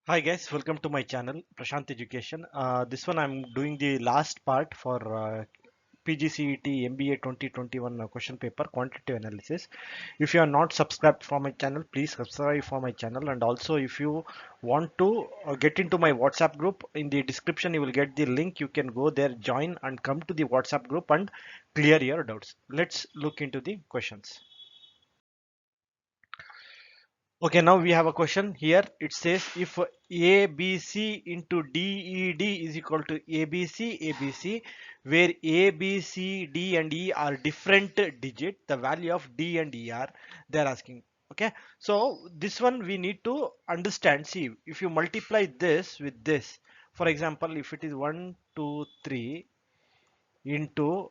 Hi guys, welcome to my channel Prashant Education. This one I'm doing the last part for PGCET MBA 2021 question paper quantitative analysis. If you are not subscribed for my channel, please subscribe for my channel, and also if you want to get into my WhatsApp group, in the description you will get the link. You can go there, join and come to the WhatsApp group and clear your doubts. Let's look into the questions. Okay, now we have a question here. It says if ABC into DED is equal to ABC, where A, B, C, D and E are different digit, the value of D and E are, they're asking. Okay, so this one we need to understand. See, if you multiply this with this, for example, if it is 1, 2, 3 into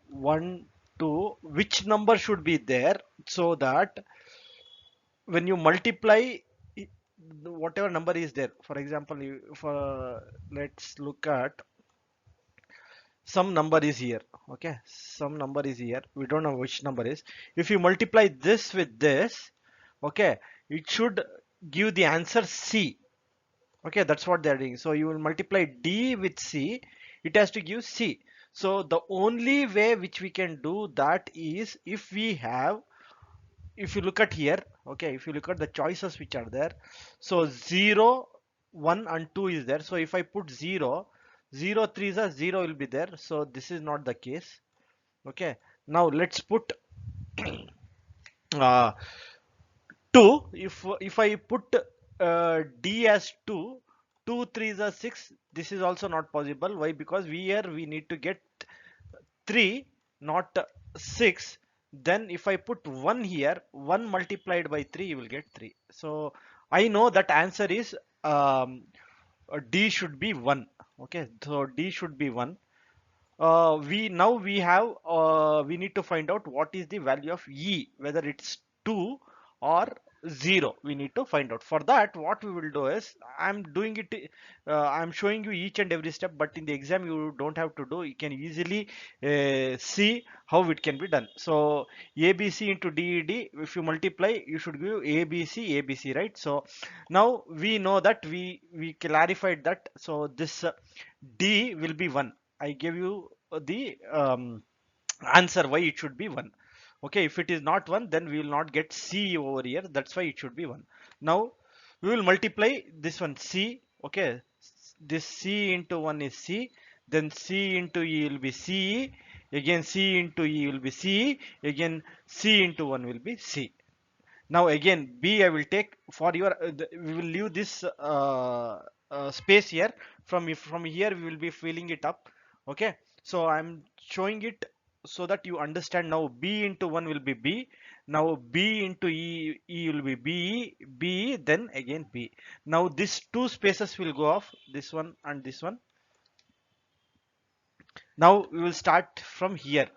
1, 2, which number should be there so that when you multiply whatever number is there, for example, let's look at some number is here. Okay, some number is here, we don't know which number is. If you multiply this with this, okay, it should give the answer C. Okay, that's what they're doing. So you will multiply D with C, it has to give C. So the only way which we can do that is if we have, if you look at here, okay, if you look at the choices which are there, so 0, 1 and 2 is there. So if I put 0, 0 3 is a 0 will be there, so this is not the case. Okay, now let's put uh, 2. If I put D as 2, 2 3 is a 6, this is also not possible. Why? Because we need to get 3, not 6. Then if I put 1 here, 1 multiplied by 3, you will get 3. So I know that answer is D should be 1. Okay, so D should be 1. We need to find out what is the value of E, whether it's 2 or 0. We need to find out. For that, what we will do is, I'm doing it, I'm showing you each and every step, but in the exam you don't have to do. You can easily see how it can be done. So ABC into DED, if you multiply, you should give ABC, right? So now we know that we clarified that. So this D will be 1. I gave you the answer why it should be 1. Okay, if it is not 1, then we will not get C over here. That's why it should be 1. Now we will multiply this one C. Okay, this C into 1 is C. Then C into E will be CE. Again C into E will be CE. Again C into 1 will be C. Now again B I will take for your we will leave this space here. From here we will be filling it up. Okay, so I'm showing it so that you understand. Now B into 1 will be B. Now B into E will be B, then again B. Now these two spaces will go off, this one and this one. Now we will start from here.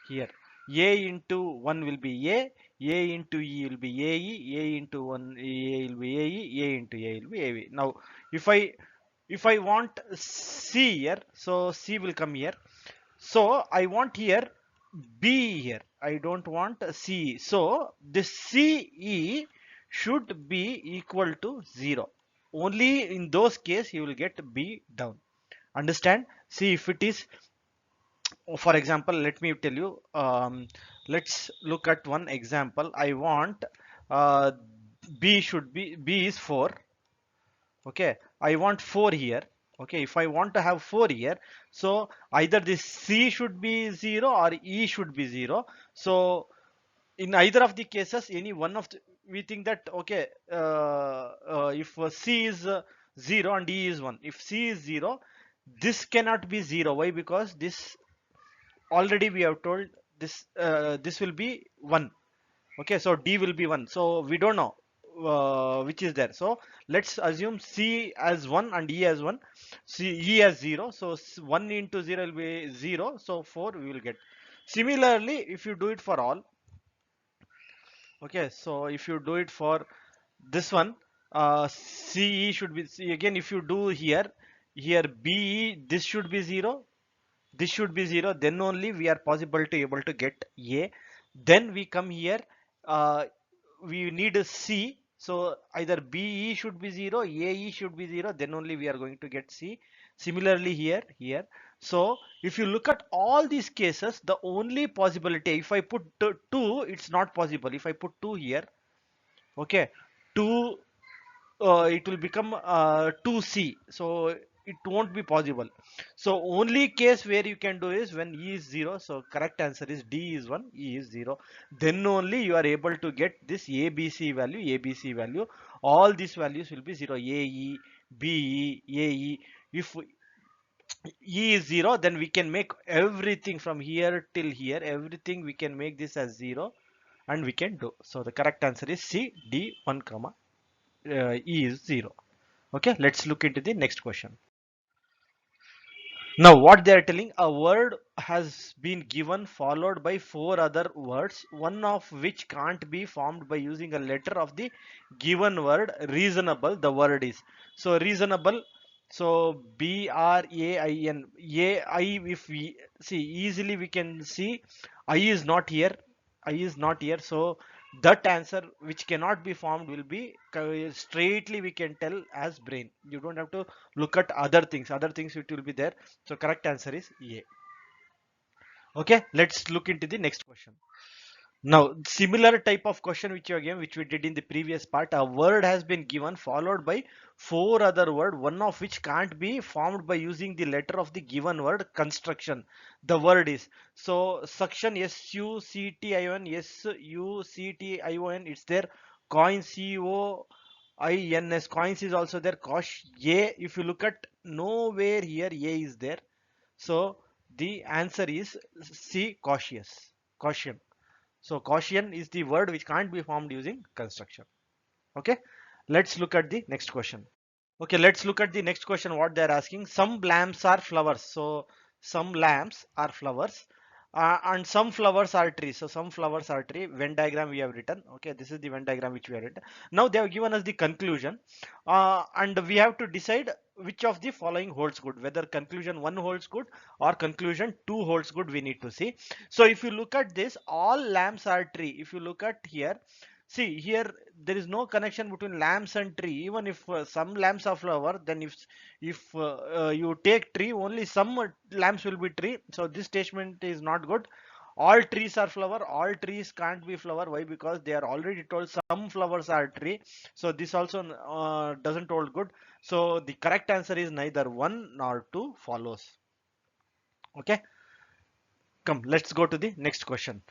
Here, A into 1 will be A into E will be AE, A into 1 A will be AE, A into A will be AV. Now, if I want C here, so C will come here. So I want here B here. I don't want C. So this CE should be equal to 0. Only in those case you will get B down. Understand? See, if it is, for example, let me tell you, let's look at one example. I want uh, B is 4. Okay, I want 4 here. Okay, if I want to have 4 here, so either this C should be 0 or E should be 0. So in either of the cases, any one of the, we think that, okay, if C is 0 and E is 1, if C is 0, this cannot be 0. Why? Because this already we have told this, this will be 1. Okay, so D will be 1, so we don't know which is there. So let's assume C as 1 and E as 1, E as 0. So 1 into 0 will be 0, so 4 we will get. Similarly, if you do it for all, okay, so if you do it for this one, CE should be again. If you do here, BE, this should be 0, this should be 0, then only we are possible to able to get A. Then we come here, uh, we need a C, So either BE should be 0, AE should be 0, then only we are going to get C. Similarly here. So if you look at all these cases, the only possibility, if I put 2, it's not possible. If I put 2 here, okay, 2, it will become 2C. So it won't be possible. So only case where you can do is when E is 0. So correct answer is D is 1, E is 0. Then only you are able to get this ABC value. All these values will be 0. AE, BE, AE. If E is 0, then we can make everything from here till here. Everything we can make this as 0 and we can do. So the correct answer is C, D, 1, comma, E is 0. Okay, let's look into the next question. Now, what they are telling, a word has been given followed by 4 other words, one of which can't be formed by using a letter of the given word. Reasonable, the word is. So, reasonable. So, BRAIN. If we see easily, we can see I is not here. I is not here. So, that answer which cannot be formed will be straightly we can tell as brain. You don't have to look at other things it will be there. So correct answer is A. Okay, let's look into the next question. Now, similar type of question which you again which we did in the previous part, a word has been given followed by 4 other word, one of which can't be formed by using the letter of the given word. Construction. The word is, so suction, SUCTION, it's there. Coin, COINS, coins is also there. Cosh, A. If you look at nowhere here A is there. So the answer is C, cautious. Caution. So caution is the word which can't be formed using construction. Okay. Let's look at the next question. Okay, let's look at the next question. What they're asking. Some lamps are flowers. So some lamps are flowers. And some flowers are trees. So some flowers are tree. Venn diagram we have written. Okay, this is the Venn diagram which we have written. Now they have given us the conclusion. And we have to decide which of the following holds good. Whether conclusion 1 holds good or conclusion 2 holds good, we need to see. So if you look at this, all lamps are tree. If you look at here, see here there is no connection between lamps and tree. Even if some lamps are flower, then if you take tree, only some lamps will be tree. So this statement is not good. All trees are flower. All trees can't be flower. Why? Because they are already told some flowers are tree. So this also doesn't hold good. So the correct answer is neither 1 nor 2 follows. Okay. Come, let's go to the next question.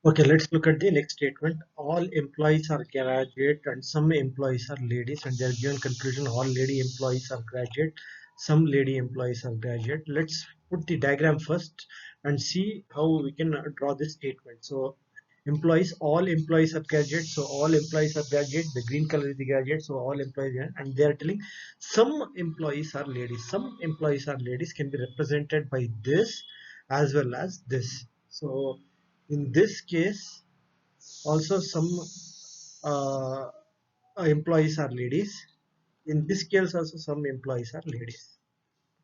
Okay, let's look at the next statement. All employees are graduate and some employees are ladies, and they are given conclusion all lady employees are graduate, some lady employees are graduate. Let's put the diagram first and see how we can draw this statement. So employees, all employees are graduate, so all employees are graduate. The green color is the graduate, so all employees and they are telling some employees are ladies. Some employees are ladies can be represented by this as well as this. So in this case, also some uh, employees are ladies. In this case, also some employees are ladies.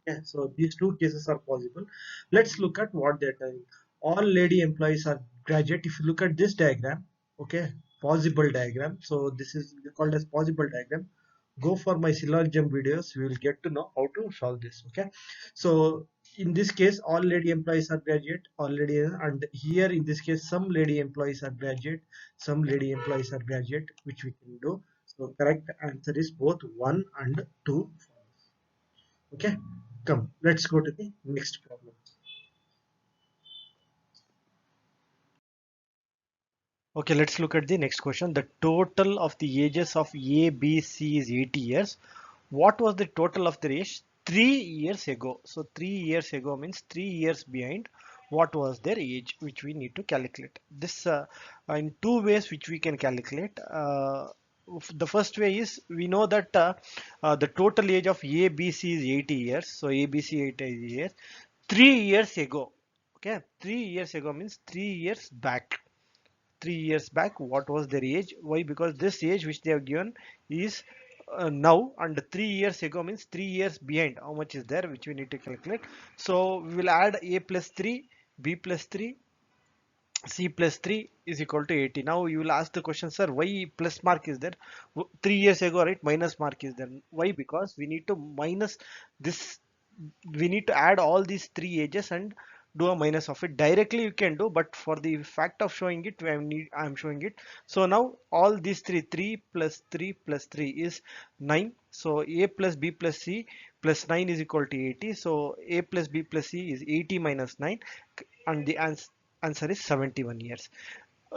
Okay, so these two cases are possible. Let's look at what they're telling. All lady employees are graduate. If you look at this diagram, okay, possible diagram. So this is called as possible diagram. Go for my syllogism videos. You will get to know how to solve this. Okay, so in this case, all lady employees are graduate. All lady, and here in this case, some lady employees are graduate. Some lady employees are graduate, which we can do. So correct answer is both 1 and 2. Okay, come, let's go to the next problem. Okay, let's look at the next question. The total of the ages of A, B, C is 80 years. What was the total of their age 3 years ago? So 3 years ago means 3 years behind. What was their age, which we need to calculate? This in two ways which we can calculate. The first way is we know that the total age of A, B, C is 80 years. So A, B, C 80 years. 3 years ago. Okay, 3 years ago means 3 years back. 3 years back, what was their age? Why? Because this age which they have given is now, and 3 years ago means 3 years behind. How much is there, which we need to calculate? So we will add A plus 3, B plus 3, C plus 3 is equal to 80. Now you will ask the question, sir, why plus mark is there? 3 years ago, right, minus mark is there. Why? Because we need to minus this, we need to add all these three ages and do a minus of it. Directly you can do, but for the fact of showing it, I'm showing it. So now all these 3 plus 3 plus 3 is 9. So A plus B plus C plus 9 is equal to 80. So A plus B plus C is 80 minus 9, and the answer is 71 years.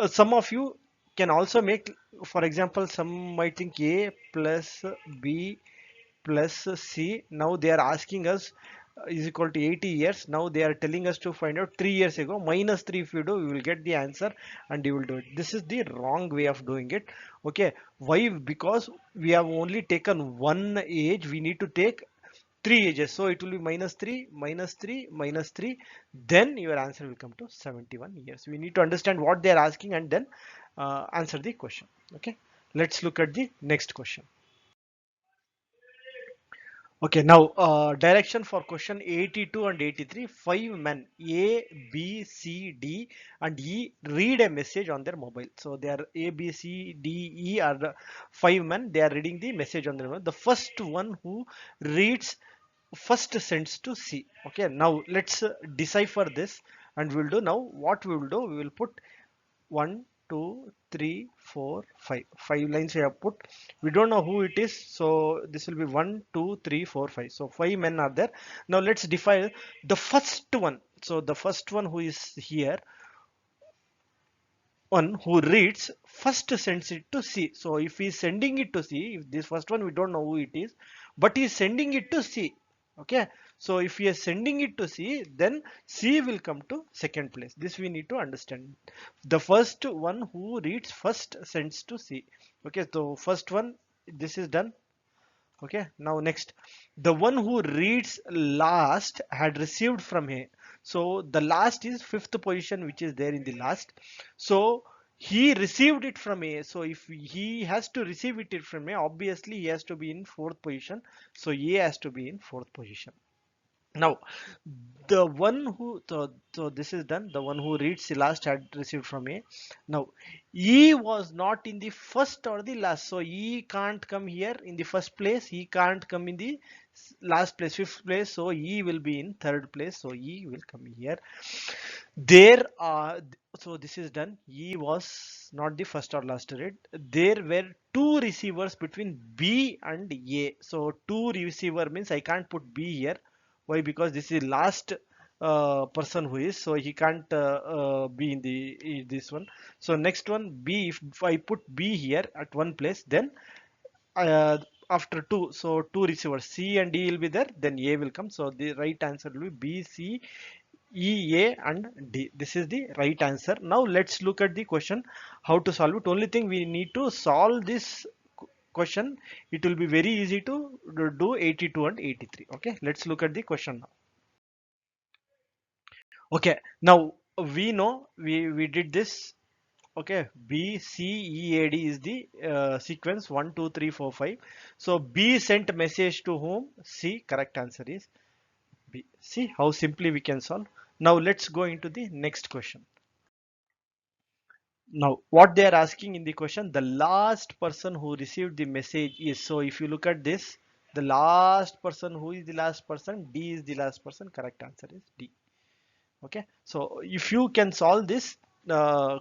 Some of you can also make, for example, some might think A plus B plus C. Now they are asking us is equal to 80 years. Now they are telling us to find out 3 years ago. Minus 3 if you do, you will get the answer and you will do it. This is the wrong way of doing it. Okay. Why? Because we have only taken one age. We need to take three ages. So it will be minus 3, minus 3, minus 3. Then your answer will come to 71 years. We need to understand what they are asking and then answer the question. Okay. Let's look at the next question. Okay, now direction for question 82 and 83. Five men A, B, C, D, and E read a message on their mobile. So they are A, B, C, D, E are the five men. They are reading the message on their mobile. The first one who reads first sends to C. Okay, now let's decipher this, and we'll do now what we will do. We will put one, two, three, four, five. Five lines we have put. We don't know who it is, so this will be one, two, three, four, five. So five men are there. Now let's define the first one. So the first one who is here, one who reads first sends it to C. So if he's sending it to C, if this first one we don't know who it is, but he's sending it to C. Okay, so if he is sending it to C, then C will come to second place. This we need to understand. The first one who reads first sends to C. Okay, so first one, this is done. Okay, now next, the one who reads last had received from A. So the last is fifth position, which is there in the last. So he received it from A. So if he has to receive it from A, obviously he has to be in fourth position. So A has to be in fourth position. Now, the one who, so this is done. The one who reads the last had received from A. Now, E was not in the first or the last. So E can't come here in the first place. He can't come in the last place, fifth place. So E will be in third place. So E will come here. There are, so this is done. E was not the first or last read. There were two receivers between B and A. So two receiver means I can't put B here. Why? Because this is last person who is, so he can't be in the in this one. So next one B, if I put B here at one place, then uh, after two, so two receivers C and D will be there, then A will come. So the right answer will be B, C, E, A and D. This is the right answer. Now let's look at the question, how to solve it. Only thing we need to solve this question. It will be very easy to do 82 and 83. Okay, let's look at the question now. Okay, now we know we did this. Okay, B C E A D is the sequence 1 2 3 4 5. So B sent message to whom? C. Correct answer is B. See how simply we can solve. Now let's go into the next question. Now what they are asking in the question, the last person who received the message is, so if you look at this, the last person, who is the last person? D is the last person. Correct answer is D. Okay, so if you can solve this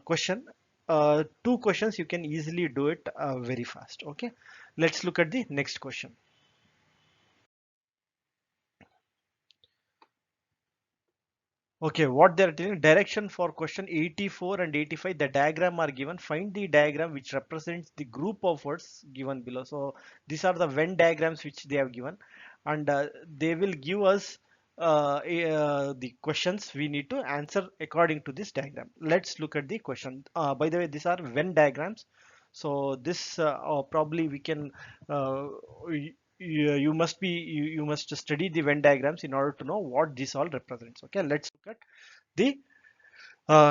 question, two questions, you can easily do it very fast. Okay, let's look at the next question. Okay, what they're telling, direction for question 84 and 85, the diagram are given. Find the diagram which represents the group of words given below. So these are the Venn diagrams which they have given, and they will give us the questions we need to answer according to this diagram. Let's look at the question. By the way, these are Venn diagrams. So this probably we can you must be you must study the Venn diagrams in order to know what this all represents. Okay, let's look at the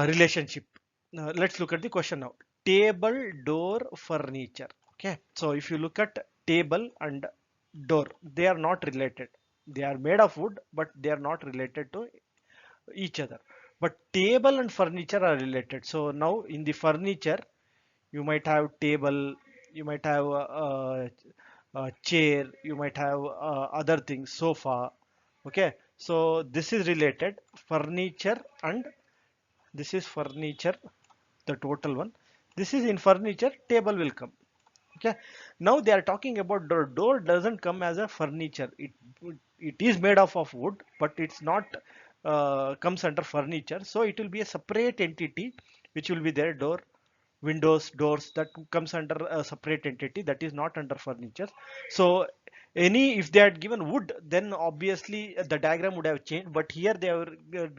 relationship. Let's look at the question now. Table, door, furniture. Okay, so if you look at table and door, they are not related. They are made of wood, but they are not related to each other. but table and furniture are related. So now in the furniture, you might have table, you might have a chair, you might have other things, sofa. Okay, so this is related furniture, and this is furniture, the total one. This is in furniture, table will come. Okay, now they are talking about door. Door doesn't come as a furniture. It is made of wood, but it's not comes under furniture. So it will be a separate entity which will be there. Door, windows, doors, that comes under a separate entity, that is not under furniture. So any, if they had given wood, then obviously the diagram would have changed, but here they are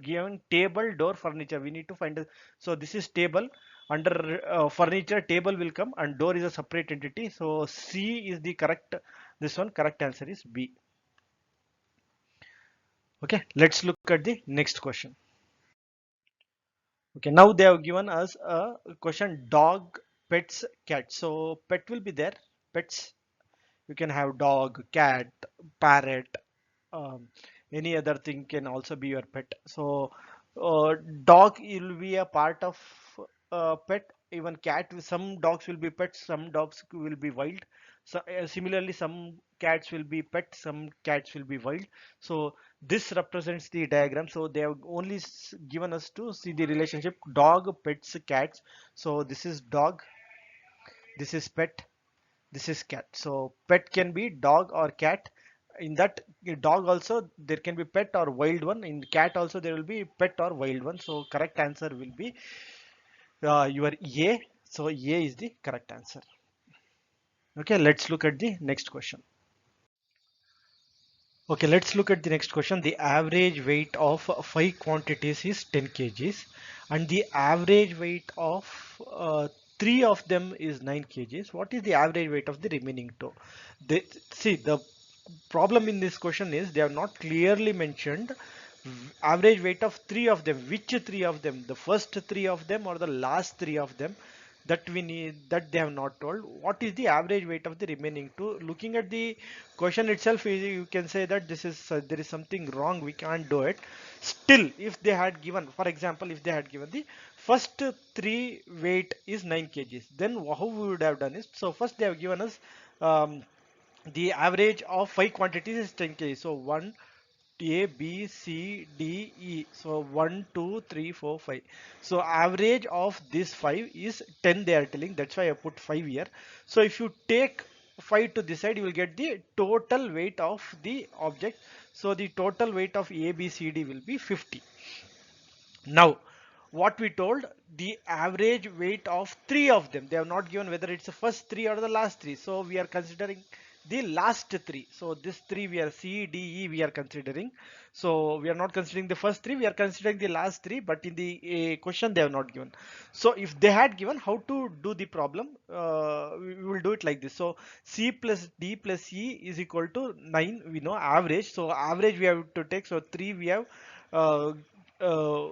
given table, door, furniture. We need to find so this is table, under furniture table will come, and door is a separate entity. So C is the correct, this one correct answer is B. Okay, let's look at the next question. Okay, now they have given us a question: dog, pets, cat. So pet will be there, pets. You can have dog, cat, parrot, um, any other thing can also be your pet. So dog will be a part of pet. Even cat, some dogs will be pets, some dogs will be wild. So similarly, some cats will be pet, some cats will be wild. So this represents the diagram. So they have only given us to see the relationship dog, pets, cats. So this is dog, this is pet, this is cat. So pet can be dog or cat. In that dog also there can be pet or wild one. In cat also there will be pet or wild one. So correct answer will be your A. So A is the correct answer. Okay, let's look at the next question. Okay, let's look at the next question. The average weight of five quantities is 10 kgs, and the average weight of three of them is 9 kgs. What is the average weight of the remaining two? They, see, the problem in this question is they have not clearly mentioned average weight of three of them. Which three of them? The first three of them or the last three of them? That we need, that they have not told. What is the average weight of the remaining two? Looking at the question itself, you can say that this is there is something wrong, we can't do it. Still, if they had given, for example, if they had given the first three weight is 9 kgs, then how we would have done is, so first they have given us um, the average of five quantities is 10 kg. So 1 A, B, C, D, E. So 1, 2, 3, 4, 5. So average of this 5 is 10 they are telling. That's why I put 5 here. So if you take 5 to this side, you will get the total weight of the object. So the total weight of A, B, C, D will be 50. Now, what we told, the average weight of three of them, they have not given whether it's the first three or the last three. So we are considering the last three. So this three we are C, D, E we are considering. So we are not considering the first three, we are considering the last three, but in the question they have not given. So if they had given, how to do the problem, we will do it like this. So C plus D plus E is equal to 9, we know average. So average we have to take, so 3 we have uh, uh,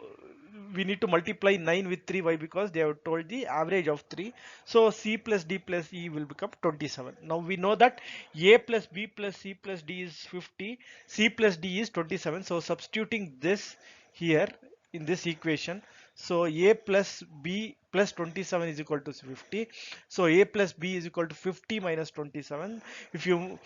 we need to multiply 9 with 3. Why? Because they have told the average of 3. So C plus D plus E will become 27. Now we know that A plus B plus C plus D is 50, C plus D is 27. So substituting this here in this equation, so A plus B plus 27 is equal to 50. So A plus B is equal to 50 minus 27. If you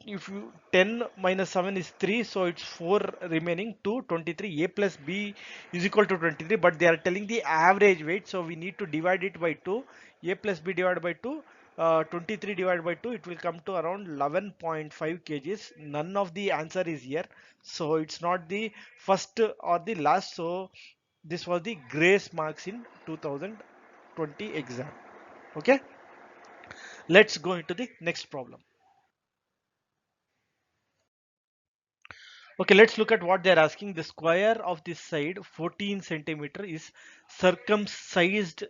if you 10 minus 7 is 3, so it's 4 remaining to 23. A plus B is equal to 23, but they are telling the average weight, so we need to divide it by 2. A plus B divided by 2, 23 divided by 2, it will come to around 11.5 kgs. None of the answer is here, so it's not the first or the last. So this was the grace marks in 2020 exam. Okay, let's go into the next problem. Okay, let's look at what they're asking. The square of this side 14 centimeter is circumcised,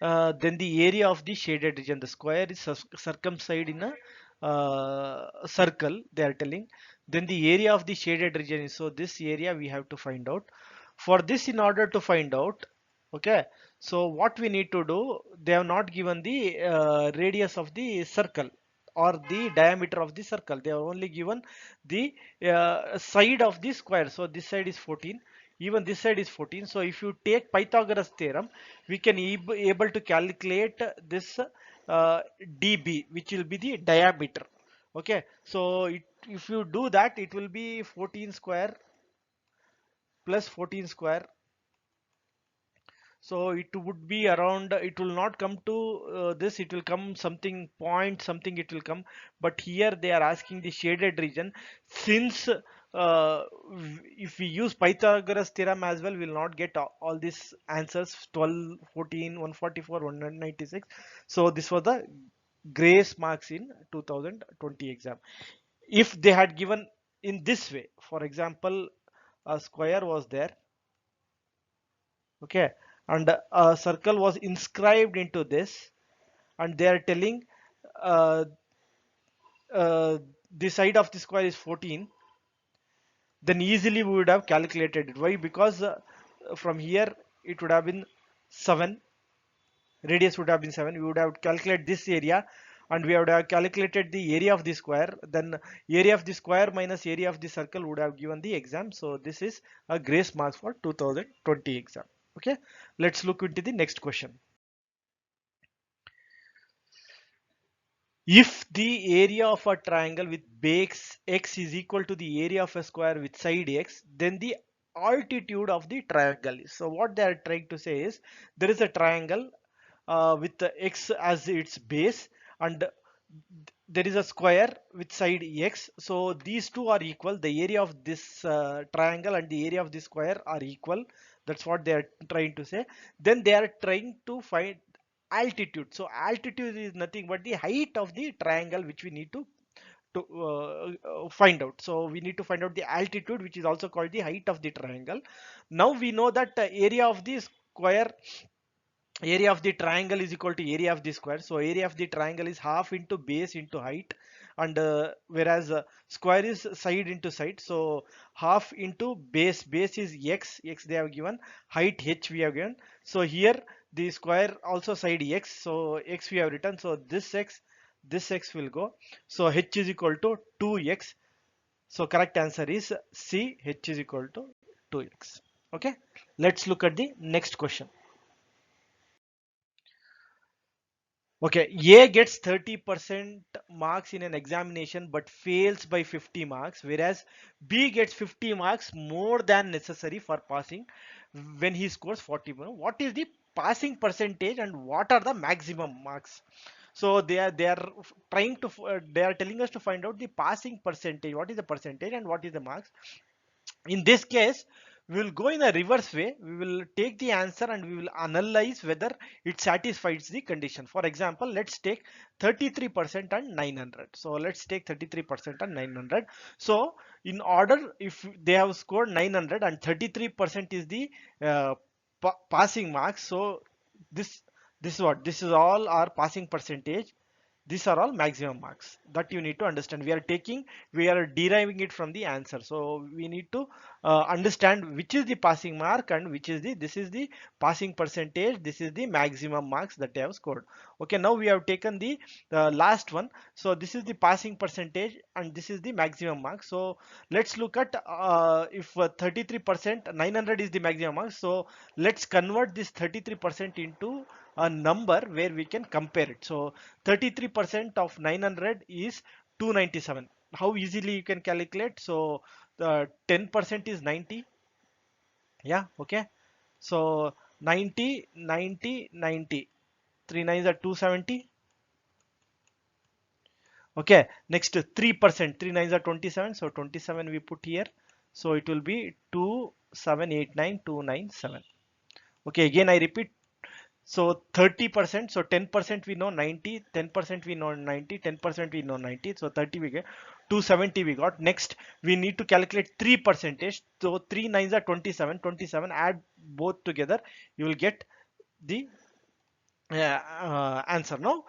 then the area of the shaded region. The square is circumcised in a circle, they are telling. Then the area of the shaded region is, so this area we have to find out. For this, in order to find out, okay, so what we need to do, they have not given the radius of the circle or the diameter of the circle. They have only given the side of the square. So this side is 14. even this side is 14. So if you take Pythagoras theorem, we can able to calculate this dB, which will be the diameter. Okay, so if you do that, it will be 14 square plus 14 square. So it would be around, it will not come to this, it will come something point something it will come, but here they are asking the shaded region. Since if we use Pythagoras theorem as well, we will not get all these answers 12, 14, 144, 196. So this was the grace marks in 2020 exam. If they had given in this way, for example, a square was there, okay, and a circle was inscribed into this, and they are telling uh, the side of the square is 14, then easily we would have calculated it. Why? Because from here it would have been 7, radius would have been 7, we would have calculated this area, and we would have calculated the area of the square, then area of the square minus area of the circle would have given the exam. So this is a grace marks for 2020 exam. Okay, let's look into the next question. If the area of a triangle with base x is equal to the area of a square with side x, then the altitude of the triangle is. So what they are trying to say is, there is a triangle with the x as its base, and there is a square with side x. So these two are equal. The area of this triangle and the area of the square are equal. That's what they are trying to say. Then they are trying to find altitude. So altitude is nothing but the height of the triangle, which we need to find out. So we need to find out the altitude, which is also called the height of the triangle. Now we know that area of the square, area of the triangle is equal to area of the square. So area of the triangle is half into base into height, and whereas square is side into side. So half into base, base is x they have given, height h we have given. So here the square also side x, so x we have written, so this x will go, so h is equal to 2x. So correct answer is C, h is equal to 2x. Okay, let's look at the next question. Okay, A gets 30% marks in an examination but fails by 50 marks, whereas B gets 50 marks more than necessary for passing when he scores 40. What is the passing percentage and what are the maximum marks? So they are trying to they are telling us to find out the passing percentage. What is the percentage and what is the marks? In this case, we will go in a reverse way. We will take the answer and we will analyze whether it satisfies the condition. For example, let's take 33% and 900. So let's take 33% and 900. So in order, if they have scored 900 and 33% is the uh, passing marks, so this this is what, this is all our passing percentage. These are all maximum marks that you need to understand. We are deriving it from the answer. So we need to understand which is the passing mark and which is the, this is the passing percentage. This is the maximum marks that they have scored. Okay, now we have taken the last one. So this is the passing percentage and this is the maximum mark. So let's look at if 33%, 900 is the maximum mark. So let's convert this 33% into a number where we can compare it. So 33% of 900 is 297. How easily you can calculate? So the 10% is 90. Yeah, okay. So 90, 90, 90. 3 nines are 270. Okay, next 3%. 3 nines are 27. So 27 we put here. So it will be 2789297. Okay, again I repeat. So 30%, so 10% we know 90, 10% we know 90, 10% we know 90, so 30 we get, 270 we got. Next, we need to calculate 3%. So 3 nines are 27, 27, add both together, you will get the answer. Now,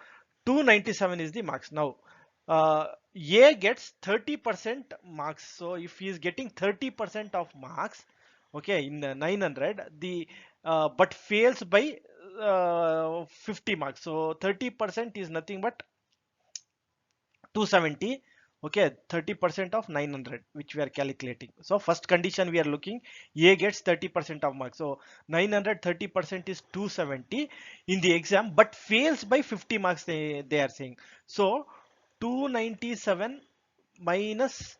297 is the marks. Now, A gets 30% marks. So if he is getting 30% of marks, okay, in 900, the but fails by 50 marks. So 30% is nothing but 270. Okay, 30% of 900 which we are calculating. So first condition we are looking, A gets 30% of marks. So 900 30% is 270 in the exam, but fails by 50 marks, they are saying. So 297 minus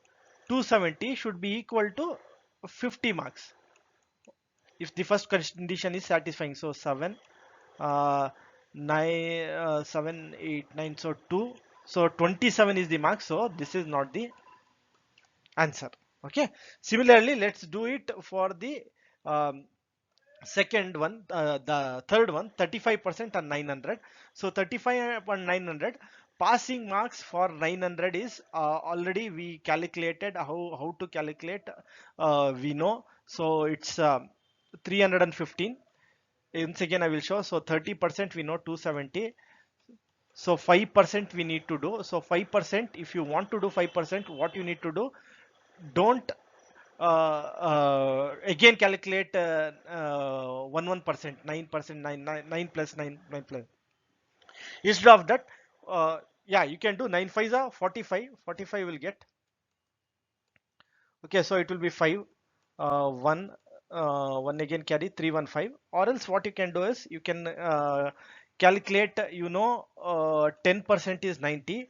270 should be equal to 50 marks if the first condition is satisfying. So 7 uh, 9 7 8 9, so 2, so 27 is the mark, so this is not the answer. Okay, similarly let's do it for the um, second one, the third one, 35% on 900. So 35 on 900, passing marks for 900 is already we calculated how to calculate, we know. So it's 315. Once again I will show. So 30% we know 270. So 5% we need to do. So 5%, if you want to do 5%, what you need to do, don't again calculate 1%, 9%, 9 plus 9, 9 plus. Instead of that, yeah, you can do 9 5s are 45. 45 will get. Okay, so it will be 5, 1, 1 again carry 315. Or else what you can do is you can calculate, 10% is 90.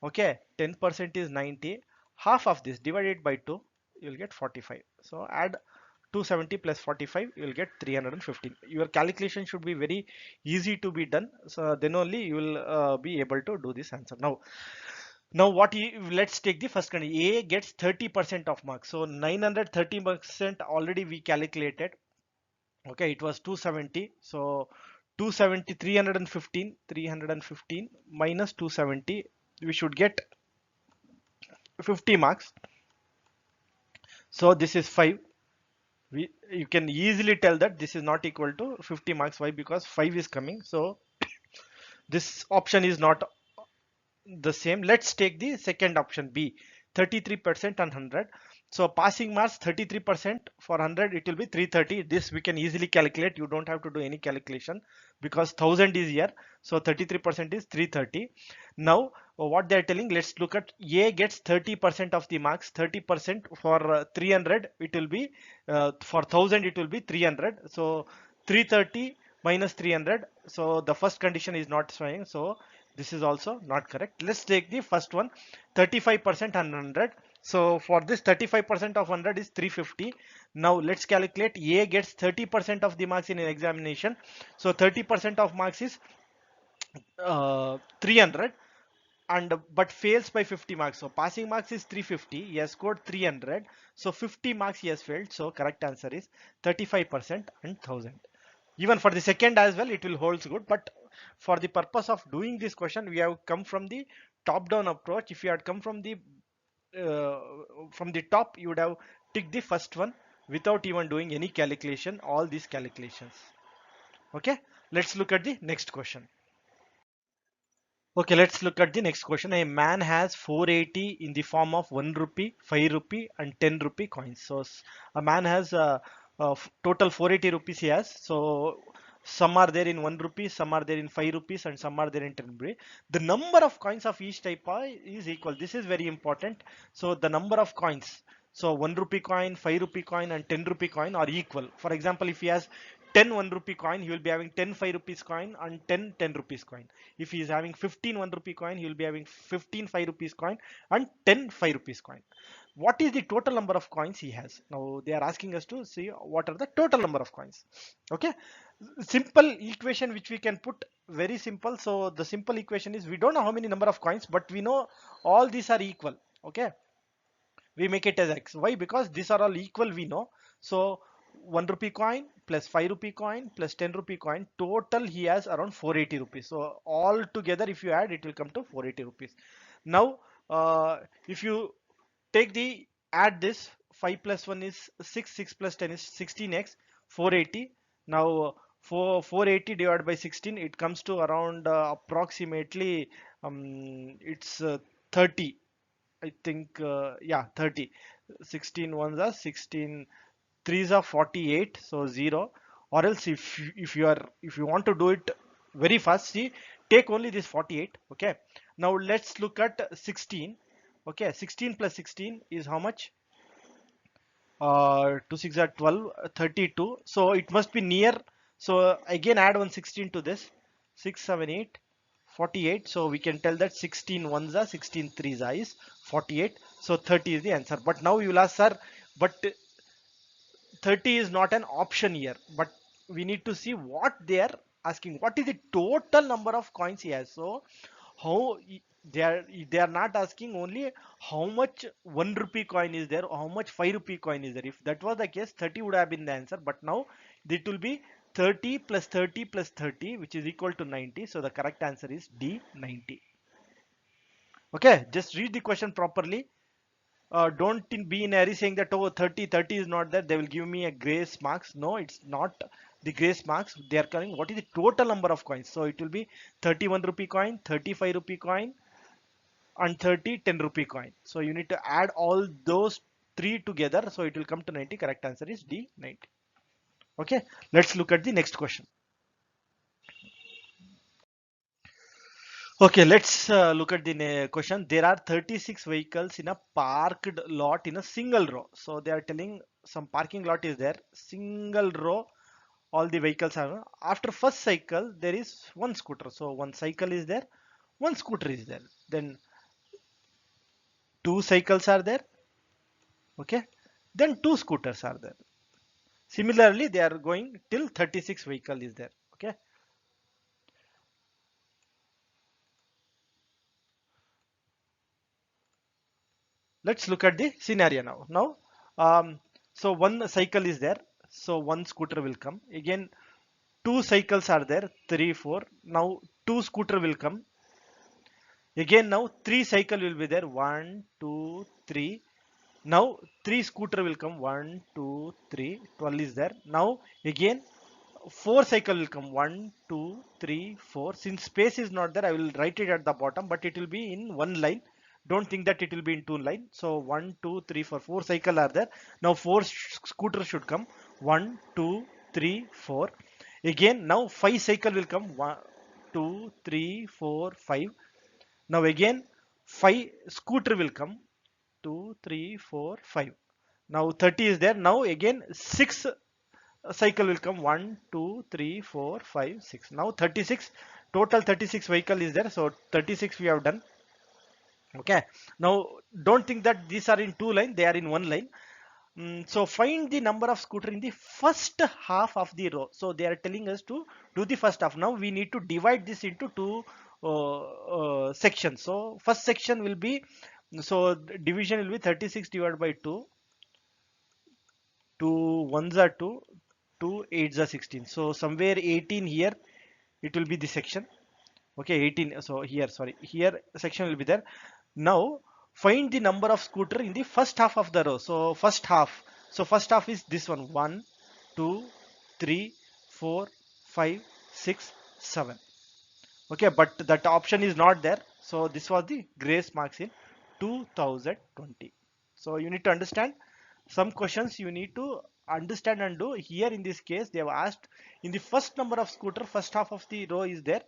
Okay, 10% is 90. Half of this divided by 2, you'll get 45. So add 270 plus 45, you will get 315. Your calculation should be very easy to be done. So then only you will be able to do this answer. Now let's take the first condition. A gets 30% of marks. So 930% already we calculated. Okay, it was 270. So 270, 315 minus 270, we should get 50 marks. So this is 5. You can easily tell that this is not equal to 50 marks. Why? Because 5 is coming. So this option is not the same. Let's take the second option, B, 33% on 100. So passing marks 33% for 100, it will be 330. This we can easily calculate. You don't have to do any calculation because 1000 is here. So 33% is 330. Now what they are telling, let's look at A gets 30% of the marks. 30% for 300, it will be for 1000 it will be 300. So 330 minus 300. So the first condition is not showing. So this is also not correct. Let's take the first one, 35% on 100. So for this 35% of 100 is 350. Now let's calculate. A gets 30% of the marks in an examination. So 30% of marks is 300, and but fails by 50 marks. So passing marks is 350. He has scored 300. So 50 marks he has failed. So correct answer is 35% and 1000. Even for the second as well, it will holds good. But for the purpose of doing this question, we have come from the top-down approach. If you had come uh, from the top, you would have ticked the first one without even doing any calculation. All these calculations. Okay. Let's look at the next question. Okay, let's look at the next question. A man has 480 in the form of 1 rupee, 5 rupee, and 10 rupee coins. So a man has total 480 rupees he has. So some are there in 1 rupee, some are there in 5 rupees, and some are there in 10 rupee. The number of coins of each type is equal. This is very important. So the number of coins. So 1 rupee coin, 5 rupee coin, and 10 rupee coin are equal. For example, if he has 10 1 rupee coin, he will be having 10 5 rupees coin and 10 10 rupees coin. If he is having 15 1 rupee coin, he will be having 15 5 rupees coin and 10 5 rupees coin. What is the total number of coins he has? Now they are asking us to see what are the total number of coins. Okay, simple equation which we can put, very simple. So the simple equation is, we don't know how many number of coins, but we know all these are equal. Okay, we make it as x. Why? Because these are all equal, we know. So 1 rupee coin plus 5 rupee coin plus 10 rupee coin, total he has around 480 rupees. So all together if you add, it will come to 480 rupees. Now if you take the add this, 5 plus 1 is 6, 6 plus 10 is 16x, 480. Now 480 divided by 16, it comes to around approximately it's 30. I think, yeah, 30. 16 ones are 16, threes are 48, so 0. Or else if you want to do it very fast, see, take only this 48. Okay. Now let's look at 16. Okay, 16 plus 16 is how much? 2 6 are 12, 32. So it must be near. So again add one 16 to this. 6, 7, 8, 48. So we can tell that 16 ones are 16 threes are is 48. So 30 is the answer. But now you will ask, sir, but 30 is not an option here, but we need to see what they are asking. What is the total number of coins he has? So how they are not asking only how much 1 rupee coin is there, how much 5 rupee coin is there. If that was the case, 30 would have been the answer. But now it will be 30 plus 30 plus 30, which is equal to 90. So the correct answer is D, 90. Okay, just read the question properly. Don't be in a hurry saying that, oh, 30 is not there, they will give me a grace marks. No, it's not the grace marks. They are calling what is the total number of coins. So it will be 31 rupee coin, 35 rupee coin, and 30 10 rupee coin. So you need to add all those three together, so it will come to 90. Correct answer is D, 90. Okay, let's look at the next question. Okay, let's look at the question. There are 36 vehicles in a parked lot in a single row. So they are telling some parking lot is there, single row, all the vehicles are. After first cycle, there is one scooter. So one cycle is there, one scooter is there. Then two cycles are there. Okay, then two scooters are there. Similarly, they are going till 36 vehicle is there. Okay, let's look at the scenario now. So one cycle is there. So one scooter will come. Again, two cycles are there, 3, 4. Now two scooter will come. Again, now three cycle will be there, 1, 2, 3. Now three scooter will come, 1, 2, 3. 12 is there. Now again four cycle will come, 1, 2, 3, 4. Since space is not there, I will write it at the bottom, but it will be in one line. Don't think that it will be in two line. So 1, 2, 3, 4. Four cycle are there. Now four scooter should come, 1, 2, 3, 4. Again now five cycle will come, 1, 2, 3, 4, 5. Now again five scooter will come, 2, 3, 4, 5. Now 30 is there. Now again six cycle will come, 1, 2, 3, 4, 5, 6. Now 36, total 36 vehicle is there. So 36 we have done. Okay. Now don't think that these are in two line, they are in one line. So find the number of scooter in the first half of the row. So they are telling us to do the first half. Now we need to divide this into two sections. So first section will be, so division will be 36 divided by 2. 2 ones are 2, 2 eights are 16. So somewhere 18 here, it will be the section. Okay, 18. So here, sorry, here section will be there. Now find the number of scooter in the first half of the row. So first half. So first half is this one, 1, 2, 3, 4, 5, 6, 7. Okay, but that option is not there. So this was the grace marks in 2020. So you need to understand some questions you need to understand and do. Here in this case, they have asked in the first number of scooter, first half of the row is there.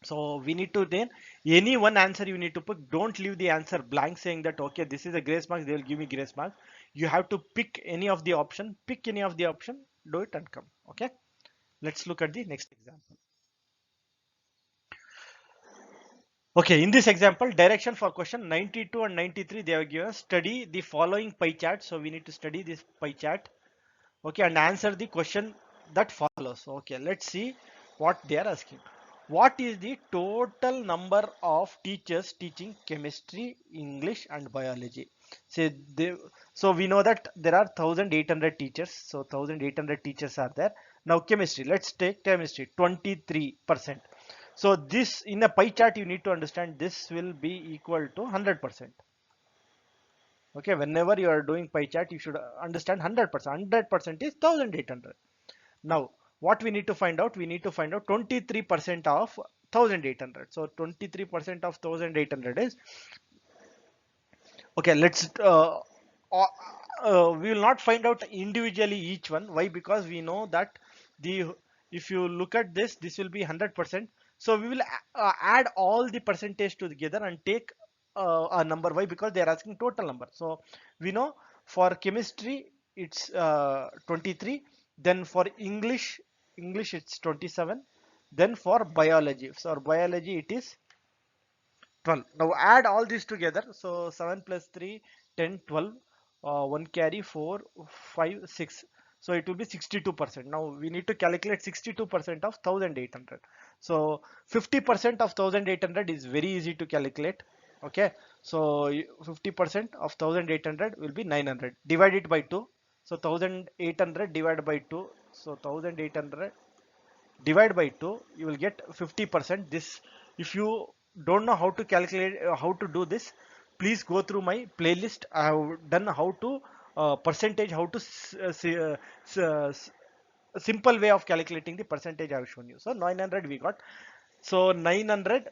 So we need to then any one answer you need to put. Don't leave the answer blank saying that okay, this is a grace mark, they will give me grace mark. You have to pick any of the option, pick any of the option, do it and come. Okay, let's look at the next example. Okay, in this example, direction for question 92 and 93, they have given us study the following pie chart. So we need to study this pie chart. Okay, and answer the question that follows. Okay, let's see what they are asking. What is the total number of teachers teaching chemistry, English, and biology? So, so we know that there are 1,800 teachers. So 1,800 teachers are there. Now chemistry, let's take chemistry, 23%. So this in a pie chart, you need to understand this will be equal to 100%. Okay, whenever you are doing pie chart, you should understand 100%. 100% is 1,800. Now, what we need to find out? We need to find out 23% of 1,800. So 23% of 1,800 is, okay. Uh, we will not find out individually each one. Why? Because we know that the if you look at this will be 100%. So we will add all the percentage together and take a number. Why? Because they are asking total number. So we know for chemistry it's 23, then for English it's 27, then for biology, it is 12. Now add all these together. So 7 plus 3, 10, 12. 1 carry 4, 5, 6. So it will be 62%. Now we need to calculate 62% of 1800. So 50% of 1800 is very easy to calculate. Okay. So 50% of 1800 will be 900. Divide it by 2. So 1800 divided by 2. So 1800 divide by 2, you will get 50%. This, if you don't know how to calculate, how to do this, please go through my playlist. I have done how to percentage, how to simple way of calculating the percentage I have shown you. So 900 we got. So 900,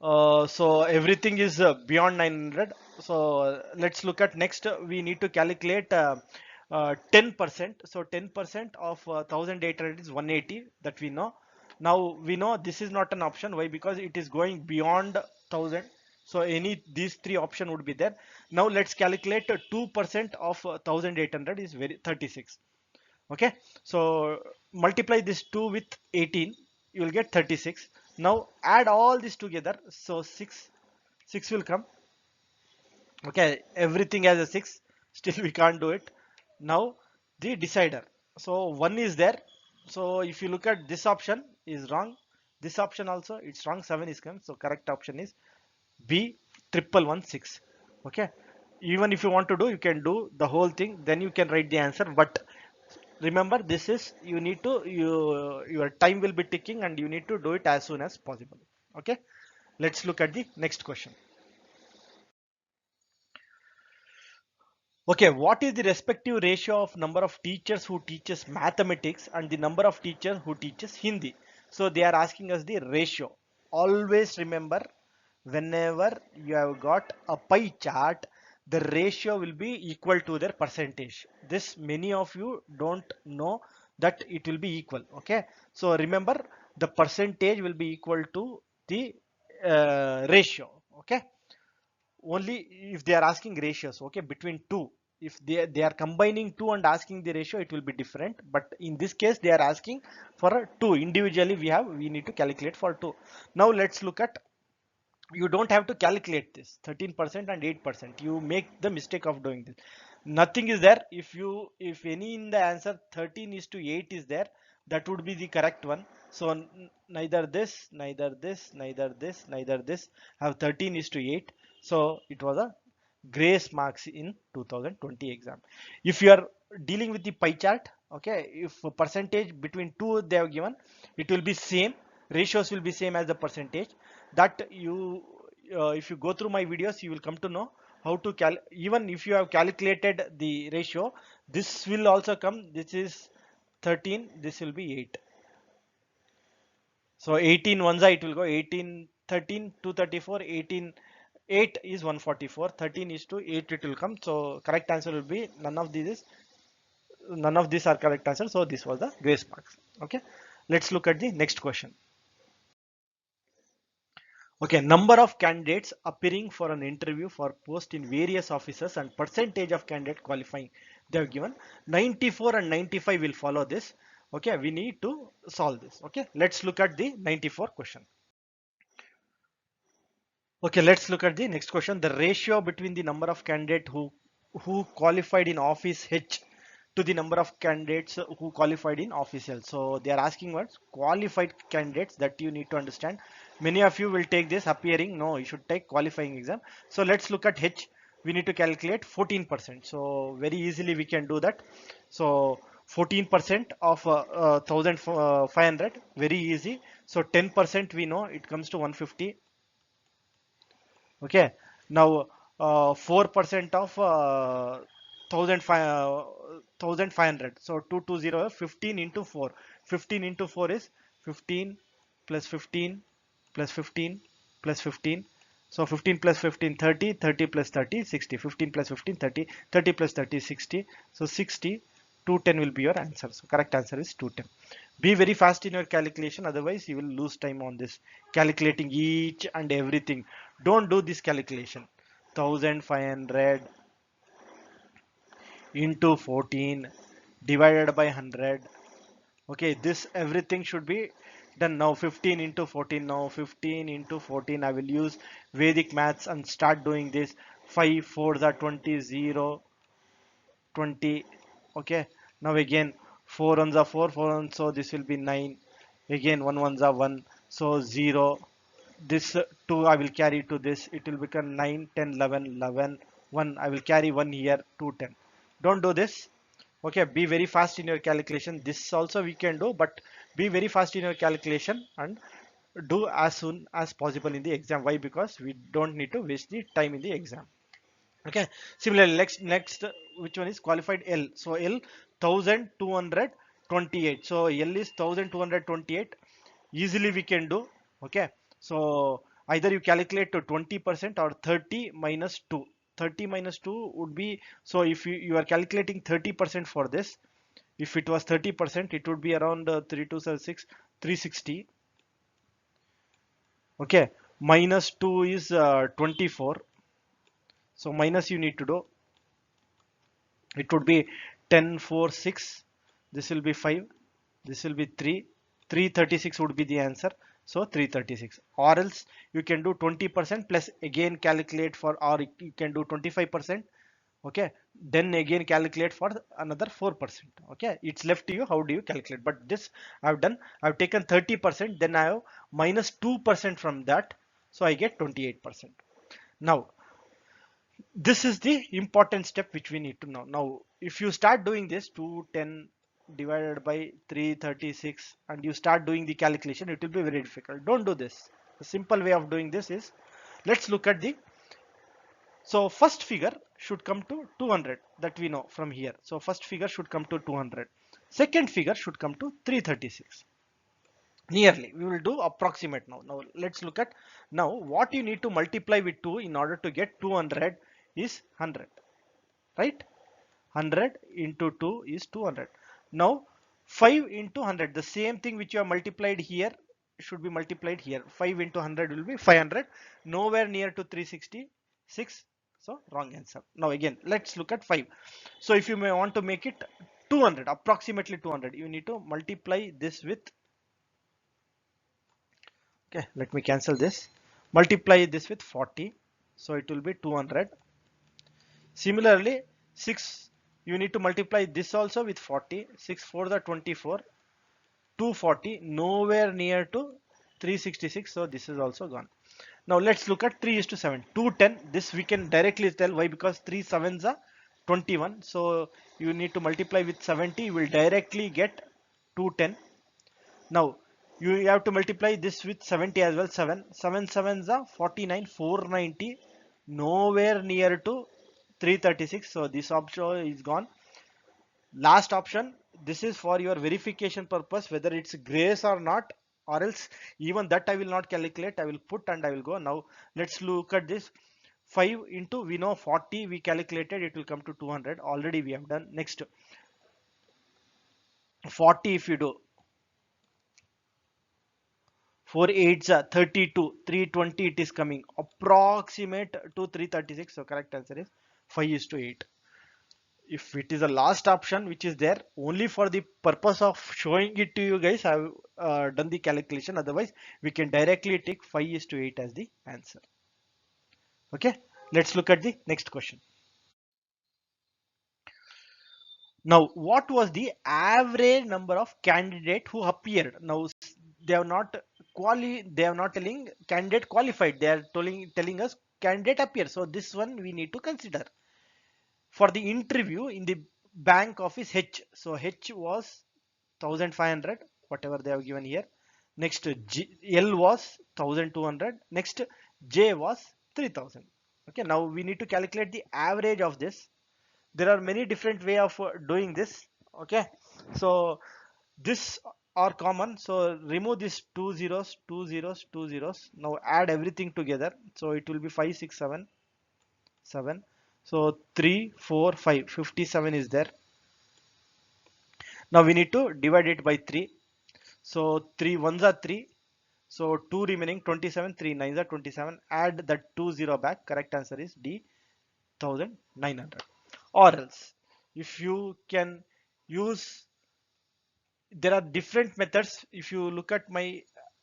so everything is beyond 900. So let's look at next. We need to calculate 10%. So 10% of 1800 is 180, that we know. Now we know this is not an option. Why? Because it is going beyond 1000. So any these three option would be there. Now let's calculate 2% of 1800 is 36. Okay, so multiply this 2 with 18, you will get 36. Now add all this together. So 6 will come. Okay, everything has a 6. Still we can't do it. Now the decider. So 1 is there. So if you look at this option is wrong. This option also it's wrong. 7 is come. So correct option is B, 1116. Okay. Even if you want to do, you can do the whole thing. Then you can write the answer. But remember, this is, you need to, your time will be ticking and you need to do it as soon as possible. Okay. Let's look at the next question. Okay, what is the respective ratio of number of teachers who teaches mathematics and the number of teachers who teaches Hindi? So they are asking us the ratio. Always remember, whenever you have got a pie chart, the ratio will be equal to their percentage. This many of you don't know that it will be equal. Okay, so remember the percentage will be equal to the ratio. Okay, only if they are asking ratios, okay, between two. If they are combining two and asking the ratio, it will be different. But in this case they are asking for a two individually. We need to calculate for two. Now let's look at, you don't have to calculate this 13% and 8%. You make the mistake of doing this. Nothing is there. If any in the answer 13 is to 8 is there, that would be the correct one. So neither this, neither this, neither this, neither this have 13 is to 8. So it was a grace marks in 2020 exam. If you are dealing with the pie chart, okay, if a percentage between two they have given, it will be same. Ratios will be same as the percentage. That you, if you go through my videos, you will come to know how to even if you have calculated the ratio, this will also come. This is 13, this will be 8. So 18 ones it will go 18, 13, 234, 18, 8 is 144, 13 is to 8 it will come. So correct answer will be none of these are correct answer. So this was the grace marks. Okay, let's look at the next question. Okay, number of candidates appearing for an interview for post in various offices and percentage of candidate qualifying. They have given 94 and 95 will follow this. Okay, we need to solve this. Okay, let's look at the 94 question. Okay, let's look at the next question. The ratio between the number of candidates who qualified in office H to the number of candidates who qualified in office L. So they are asking what qualified candidates, that you need to understand. Many of you will take this appearing. No, you should take qualifying exam. So let's look at H. We need to calculate 14%. So very easily we can do that. So 14% of 1500, very easy. So 10% we know it comes to 150. Okay, now 4% of 1500. So 220, 15 into 4. 15 into 4 is 15 plus 15 plus 15 plus 15. So 15 plus 15, 30, 30 plus 30, 60. 15 plus 15, 30, 30 plus 30, 60. So 60, 210 will be your answer. So correct answer is 210. Be very fast in your calculation, otherwise you will lose time on this calculating each and everything. Don't do this calculation. 1500 into 14 divided by 100. Okay, this everything should be done now. 15 into 14. Now 15 into 14, I will use Vedic maths and start doing this. 5 4s are 20, 0, 20. Okay, now again 4 ones are 4, 4 ones, so this will be 9. Again 1 ones are 1, so 0. This 2 I will carry to this, it will become 9, 10, 11, 11, 1. I will carry 1 here, 2, 10. Don't do this. Okay, be very fast in your calculation. This also we can do, but be very fast in your calculation and do as soon as possible in the exam. Why? Because we don't need to waste the time in the exam. Okay, similarly, next which one is qualified L? So L 1228. So L is 1228. Easily we can do. Okay, so either you calculate to 20% or 30 minus 2. 30 minus 2 would be, so if you are calculating 30% for this, if it was 30%, it would be around 3276, 360. Okay, minus 2 is 24. So minus you need to do, it would be 10 4 6, this will be 5, this will be 3, 336 would be the answer. So 336, or else you can do 20% plus again calculate for, or you can do 25%. Okay, then again calculate for another 4%. Okay, it's left to you how do you calculate, but this I've done, I've taken 30%, then I have minus 2% from that, so I get 28%. Now this is the important step which we need to know. Now, if you start doing this 210 divided by 336 and you start doing the calculation, it will be very difficult. Don't do this. The simple way of doing this is, let's look at the, so first figure should come to 200, that we know from here. So first figure should come to 200. Second figure should come to 336. Nearly, we will do approximate now. Now let's look at, now what you need to multiply with 2 in order to get 200 is 100, right? 100 into 2 is 200. Now 5 into 100, the same thing which you have multiplied here should be multiplied here. 5 into 100 will be 500, nowhere near to 366, so wrong answer. Now again let's look at 5. So if you may want to make it 200, approximately 200, you need to multiply this with, okay, let me cancel this, multiply this with 40, so it will be 200. Similarly 6, you need to multiply this also with 40. 6 4 the 24, 240, nowhere near to 366, so this is also gone. Now let's look at 3 is to 7, 210. This we can directly tell, why? Because 3 sevens are 21, so you need to multiply with 70, you will directly get 210. Now you have to multiply this with 70 as well. 7 sevens are 49, 490, nowhere near to 336, so this option is gone. Last option, this is for your verification purpose whether it's grace or not, or else even that I will not calculate, I will put and I will go. Now let's look at this. 5 into, we know 40 we calculated, it will come to 200, already we have done. Next 40, if you do 4 8s are 32, 320, it is coming approximate to 336, so correct answer is 5 is to 8. If it is a last option which is there only for the purpose of showing it to you guys, I've done the calculation, otherwise we can directly take 5 is to 8 as the answer. Okay, let's look at the next question. Now what was the average number of candidate who appeared? Now they are not they are not telling candidate qualified, they are telling us candidate appeared, so this one we need to consider. For the interview in the bank office H, so H was 1500, whatever they have given here. Next L was 1200, next J was 3000. Okay, now we need to calculate the average of this. There are many different way of doing this. Okay, so this are common, so remove this two zeros, two zeros, two zeros. Now add everything together, so it will be 5 6 7 7. So 3 4 5, 57 is there. Now we need to divide it by 3. So 3 ones are 3, So 2 remaining, 27, 3 9s are 27. Add that 2 0 back. Correct answer is D, 1900. Or else, if you can use, there are different methods. If you look at my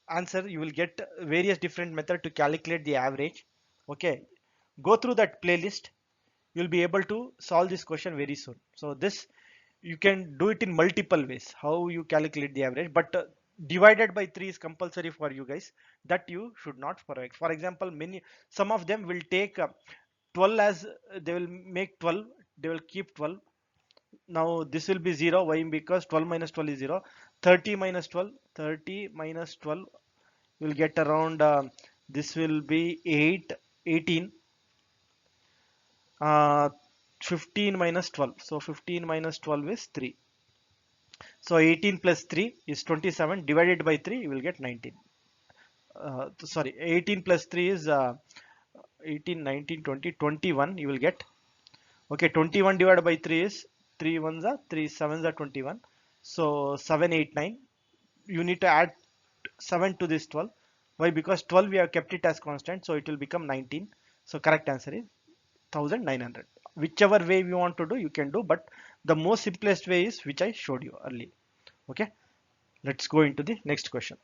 answer, you will get various different method to calculate the average. Okay, go through that playlist. You'll be able to solve this question very soon. So this, you can do it in multiple ways how you calculate the average, but divided by 3 is compulsory for you guys, that you should not forget. For example, many, some of them will take 12 as they will make 12, they will keep 12. Now this will be 0. Why? Because 12 minus 12 is 0. 30 minus 12, 30 minus 12 will get around, this will be 8, 18. 15 minus 12. So 15 minus 12 is 3. So 18 plus 3 is 27. Divided by 3, you will get 19. Sorry, 18 plus 3 is 18, 19, 20, 21. You will get. Okay, 21 divided by 3 is 3 ones are 3 sevens are 21. So 7, 8, 9. You need to add 7 to this 12. Why? Because 12 we have kept it as constant, so it will become 19. So correct answer is 1900. Whichever way you want to do, you can do, but the most simplest way is which I showed you earlier. Okay, let's go into the next question.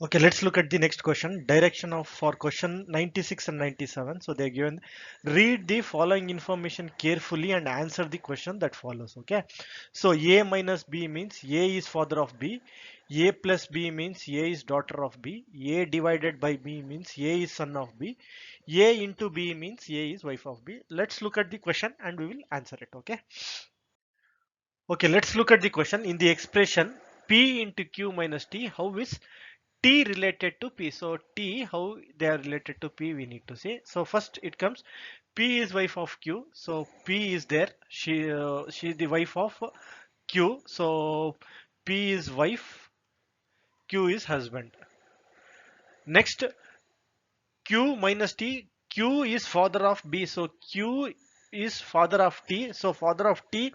Okay, let's look at the next question. Direction of for question 96 and 97. So they're given, read the following information carefully and answer the question that follows. Okay, so A minus B means A is father of B. A plus B means A is daughter of B. A divided by B means A is son of B. A into B means A is wife of B. Let's look at the question and we will answer it. Okay. Okay, let's look at the question. In the expression P into Q minus T, how is T related to P? So T, how they are related to P, we need to see. So first it comes, P is wife of Q. So P is there. She is the wife of Q. So P is wife, Q is husband. Next, Q minus T. Q is father of B. So Q is father of T. So father of T,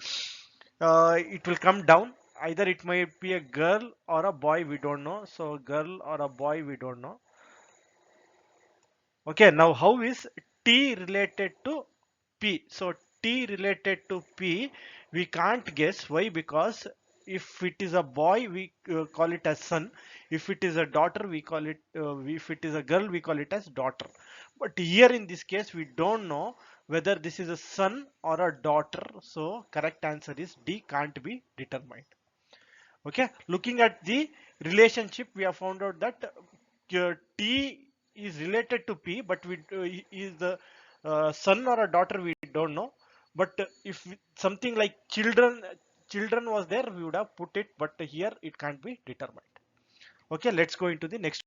it will come down. Either it might be a girl or a boy, we don't know. So girl or a boy, we don't know. Okay, now how is T related to P? So T related to P, we can't guess. Why? Because if it is a boy, we call it as son. If it is a daughter, we call it, if it is a girl, we call it as daughter. But here in this case, we don't know whether this is a son or a daughter. So correct answer is D, can't be determined. Okay, looking at the relationship, we have found out that T is related to P, but we is the son or a daughter, we don't know. But if something like children was there, we would have put it, but here it can't be determined. Okay, let's go into the next.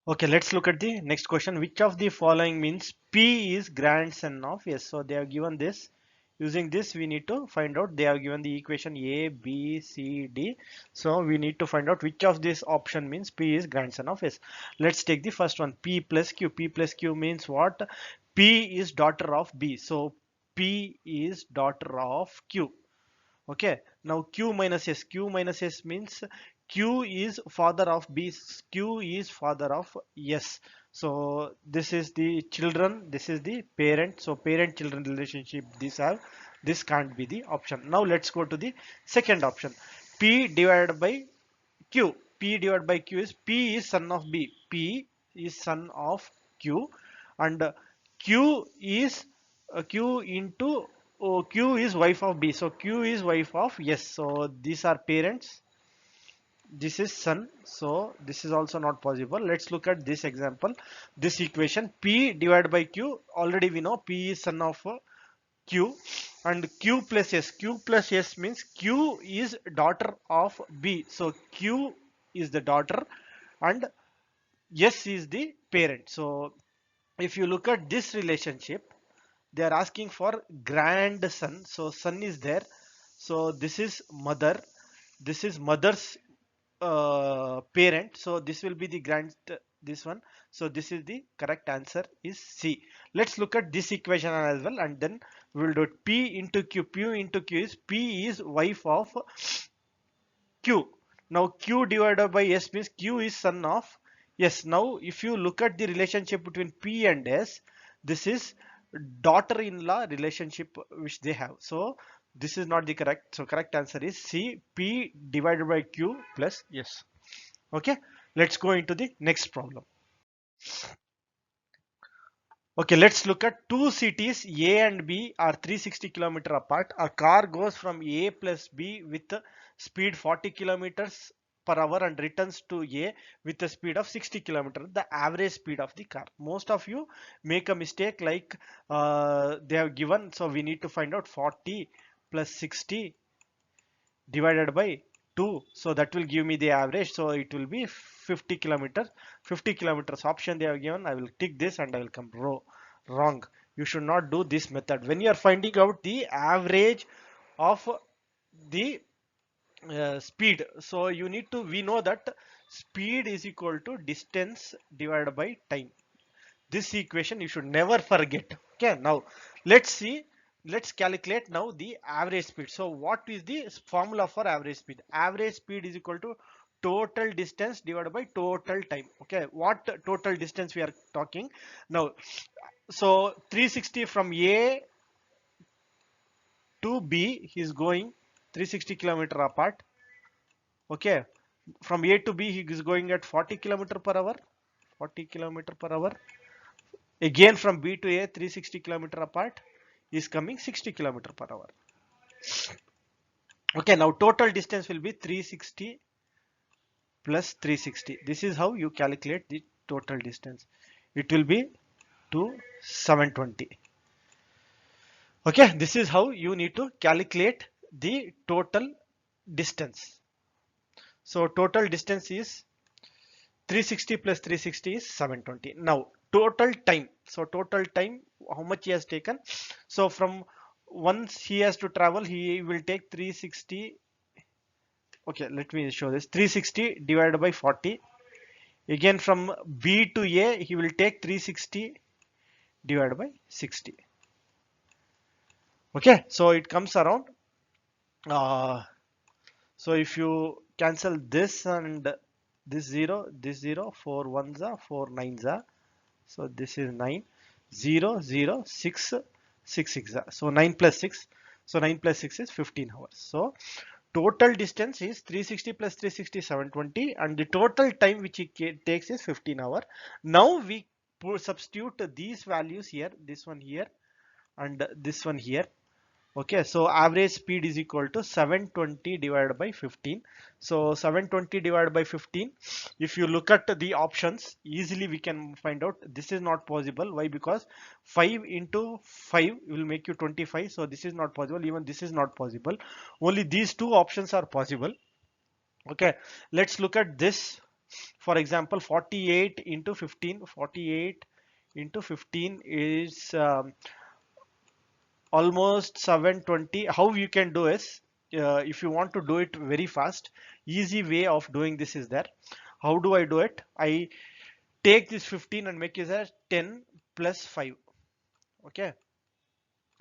Okay, let's look at the next question. Which of the following means P is grandson of S? So they have given this. Using this, we need to find out. They have given the equation A, B, C, D. So we need to find out which of this option means P is grandson of S. Let's take the first one. P plus Q. P plus Q means what? P is daughter of B. So P is daughter of Q. Okay, now Q minus S. Q minus S means Q is father of B. Q is father of S. So this is the children, this is the parent. So parent children relationship, these have, this can't be the option. Now let's go to the second option. P divided by Q. P divided by Q is P is son of B. P is son of Q, and Q is Q into Q is wife of B. So Q is wife of yes. So these are parents. This is son. So this is also not possible. Let's look at this example. This equation P divided by Q. Already we know P is son of Q, and Q plus S. Q plus S means Q is daughter of B. So Q is the daughter and S is the parent. So if you look at this relationship, they are asking for grandson. So son is there. So this is mother. This is mother's parent. So this will be the grand, this one. So this is the correct answer is C. Let's look at this equation as well, and then we will do it. P into Q. P into Q is P is wife of Q. Now Q divided by S means Q is son of S. Now if you look at the relationship between P and S, this is daughter-in-law relationship which they have. So this is not the correct. So correct answer is C, P divided by Q plus S. Okay, let's go into the next problem. Okay, let's look at two cities A and B are 360 kilometer apart. A car goes from A plus B with speed 40 kilometers per hour and returns to A with a speed of 60 kilometers, the average speed of the car. Most of you make a mistake like they have given, so we need to find out 40 plus 60 divided by 2, so that will give me the average, so it will be 50 kilometers. 50 kilometers option they have given, I will tick this and I will come wrong. You should not do this method when you are finding out the average of the speed. So you need to, we know that speed is equal to distance divided by time. This equation you should never forget. Okay, now let's see, let's calculate now the average speed. So what is the formula for average speed? Average speed is equal to total distance divided by total time. Okay, what total distance we are talking now? So 360 from A to B, he is going 360 kilometer apart. Okay, from A to B he is going at 40 kilometer per hour. 40 kilometer per hour. Again from B to A 360 kilometer apart is coming 60 kilometer per hour. Okay, now total distance will be 360 plus 360. This is how you calculate the total distance. It will be to 720. Okay, this is how you need to calculate the total distance. So total distance is 360 plus 360 is 720. Now total time. So total time, how much he has taken? So from once he has to travel, he will take 360. Okay, let me show this. 360 divided by 40. Again from B to A, he will take 360 divided by 60. Okay, so it comes around. So if you cancel this and this 0, 4 ones are 4 nines are. So this is 9, 0, 0, 6, 6, 6. So 9 plus 6. So 9 plus 6 is 15 hours. So total distance is 360 plus 360, 720. And the total time which it takes is 15 hours. Now we substitute these values here, this one here and this one here. Okay, so average speed is equal to 720 divided by 15. So 720 divided by 15, if you look at the options, easily we can find out this is not possible. Why? Because 5 into 5 will make you 25. So this is not possible. Even this is not possible. Only these two options are possible. Okay, let's look at this. For example, 48 into 15. 48 into 15 is almost 720. How you can do is, if you want to do it very fast, easy way of doing this is there. How do I do it? I take this 15 and make it as 10 plus 5. Okay,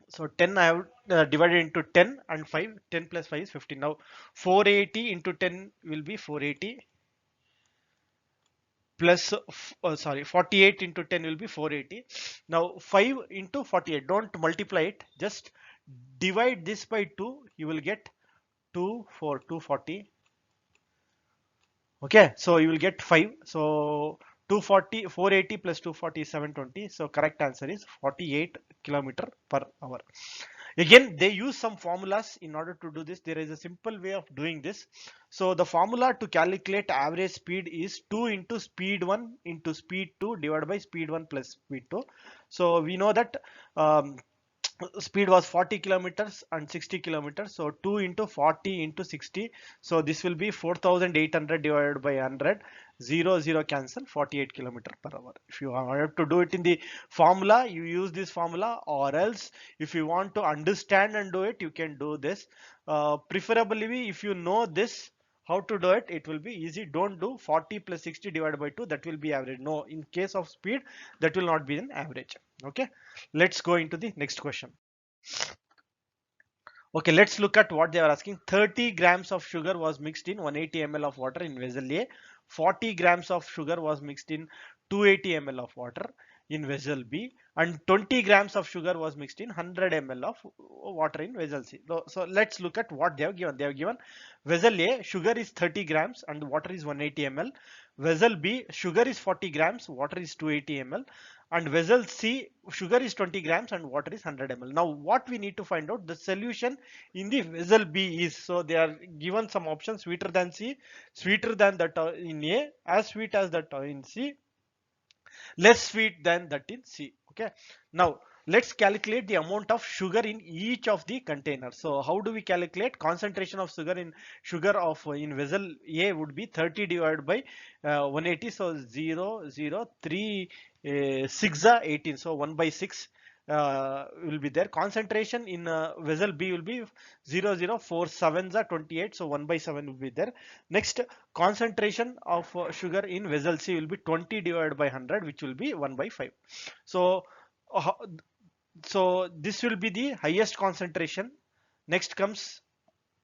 so 10 I have divided into 10 and 5. 10 plus 5 is 15. Now 480 into 10 will be 480 plus sorry, 48 into 10 will be 480. Now 5 into 48, don't multiply it, just divide this by 2, you will get 2 for 240. Okay, so you will get 5. So 240, 480 plus 240 is 720. So correct answer is 48 kilometer per hour. Again, they use some formulas in order to do this. There is a simple way of doing this. So the formula to calculate average speed is 2 into speed 1 into speed 2 divided by speed 1 plus speed 2. So we know that speed was 40 kilometers and 60 kilometers. So 2 into 40 into 60. So this will be 4,800 divided by 100. 0, 0 cancel, 48 kilometer per hour. If you have to do it in the formula, you use this formula, or else if you want to understand and do it, you can do this. Preferably, if you know this, how to do it, it will be easy. Don't do 40 plus 60 divided by 2, that will be average. No, in case of speed, that will not be an average. Okay, let's go into the next question. Okay, let's look at what they are asking. 30 grams of sugar was mixed in 180 ml of water in vessel A. 40 grams of sugar was mixed in 280 ml of water in vessel B. And 20 grams of sugar was mixed in 100 ml of water in vessel C. So let's look at what they have given. They have given vessel A, sugar is 30 grams and water is 180 ml. Vessel B, sugar is 40 grams, water is 280 ml. And vessel C, sugar is 20 grams and water is 100 ml. Now what we need to find out, the solution in the vessel B is, so they are given some options: sweeter than C, sweeter than that in A, as sweet as that in C, less sweet than that in C. Okay. Now let's calculate the amount of sugar in each of the containers. So how do we calculate? Concentration of sugar of in vessel A would be 30 divided by 180. So 0, 0, 3, 6 are 18. So 1 by 6 will be there. Concentration in vessel B will be 0, 0, 4 sevens are 28. So 1 by 7 will be there. Next, concentration of sugar in vessel C will be 20 divided by 100, which will be 1 by 5. So uh, so this will be the highest concentration. Next comes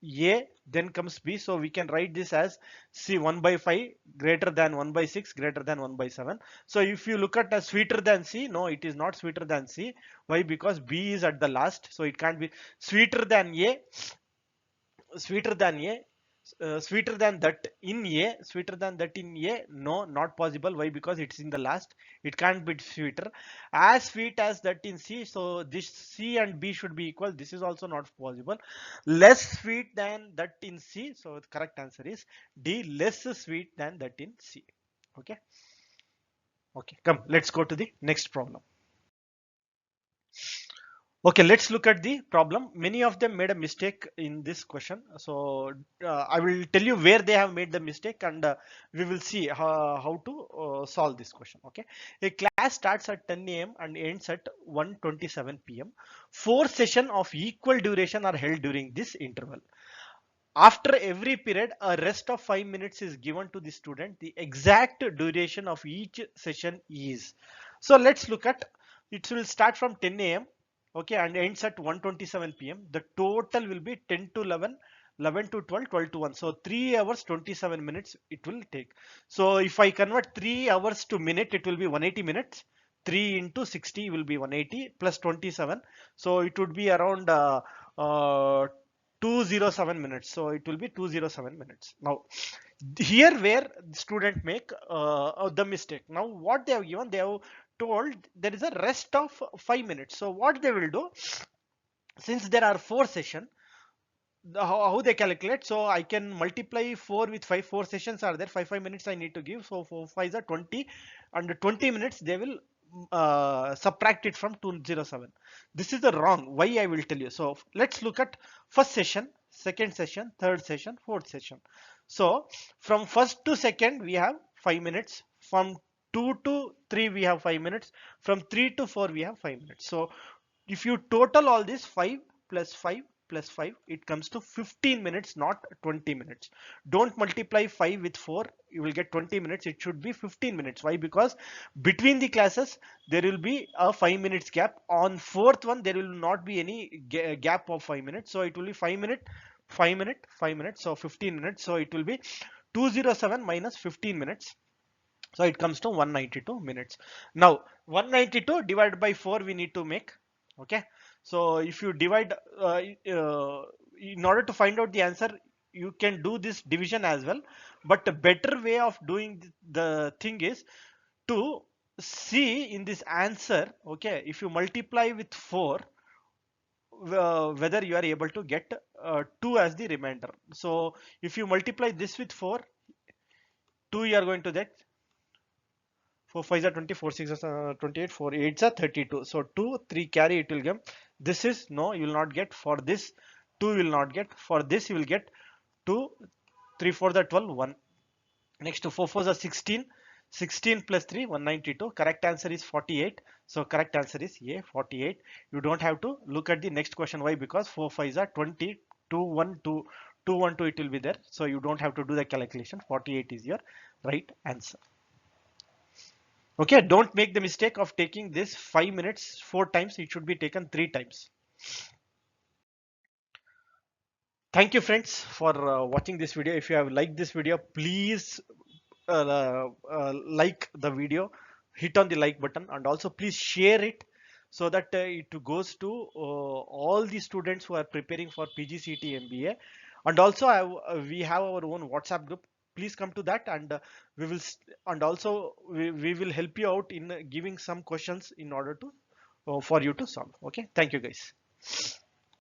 A, then comes B. So we can write this as C, 1 by 5 greater than 1 by 6 greater than 1 by 7. So if you look at as sweeter than C, no, it is not sweeter than C. Why? Because B is at the last, so it can't be sweeter than A. Sweeter than A, sweeter than that in A, sweeter than that in A, no, not possible. Why? Because it's in the last, it can't be sweeter. As sweet as that in C, so this C and B should be equal. This is also not possible. Less sweet than that in C, so the correct answer is D, less sweet than that in C. Okay. Okay, come, let's go to the next problem. Okay, let's look at the problem. Many of them made a mistake in this question. So I will tell you where they have made the mistake, and we will see how to solve this question. Okay, a class starts at 10 a.m. and ends at 1:27 p.m. Four sessions of equal duration are held during this interval. After every period, a rest of 5 minutes is given to the student. The exact duration of each session is. So let's look at, it will start from 10 a.m. okay, and ends at 1:27 p.m. The total will be 10 to 11, 11 to 12, 12 to 1. So 3 hours 27 minutes it will take. So if I convert 3 hours to minute, it will be 180 minutes. 3 into 60 will be 180 plus 27. So it would be around uh, 207 minutes. So it will be 207 minutes. Now here where the student make the mistake. Now what they have given, they have told there is a rest of 5 minutes. So what they will do, since there are 4 sessions, how they calculate, so I can multiply 4 with 5. 4 sessions are there, 5 minutes I need to give, so 4 5 are 20, and 20 minutes they will subtract it from 207. This is the wrong. Why? I will tell you. So let's look at first session, second session, third session, fourth session. So from first to second we have 5 minutes, from 2 to 3 we have 5 minutes, from 3 to 4 we have 5 minutes. So if you total all this, 5 plus 5 plus 5, it comes to 15 minutes, not 20 minutes. Don't multiply 5 with 4, you will get 20 minutes. It should be 15 minutes. Why? Because between the classes there will be a 5 minutes gap. On fourth one there will not be any gap of 5 minutes, so it will be 5 minute, 5 minute, 5 minutes, so 15 minutes. So it will be 207 minus 15 minutes, so it comes to 192 minutes. Now 192 divided by 4 we need to make. Okay, so if you divide in order to find out the answer, you can do this division as well, but a better way of doing the thing is to see in this answer. Okay, if you multiply with 4, whether you are able to get 2 as the remainder. So if you multiply this with 4, 2 you are going to get 4 5 are 20, 4 6 are 28, 4 8 are 32. So 2, 3 carry, it will give. This is no, you will not get. For this, 2 will not get. For this, you will get 2, 3 4 are 12, 1. Next to 4 4 are 16. 16 plus 3, 192. Correct answer is 48. So correct answer is A, 48. You don't have to look at the next question. Why? Because 4 5 are 20, 2 1 2, 2 1 2, it will be there. So you don't have to do the calculation. 48 is your right answer. Okay, don't make the mistake of taking this 5 minutes 4 times. It should be taken 3 times. Thank you friends for watching this video. If you have liked this video, please like the video, hit on the like button, and also please share it so that it goes to all the students who are preparing for PGCET MBA. And also we have our own WhatsApp group. Please come to that, and we will and also we will help you out in giving some questions in order to for you to solve. Okay, thank you guys.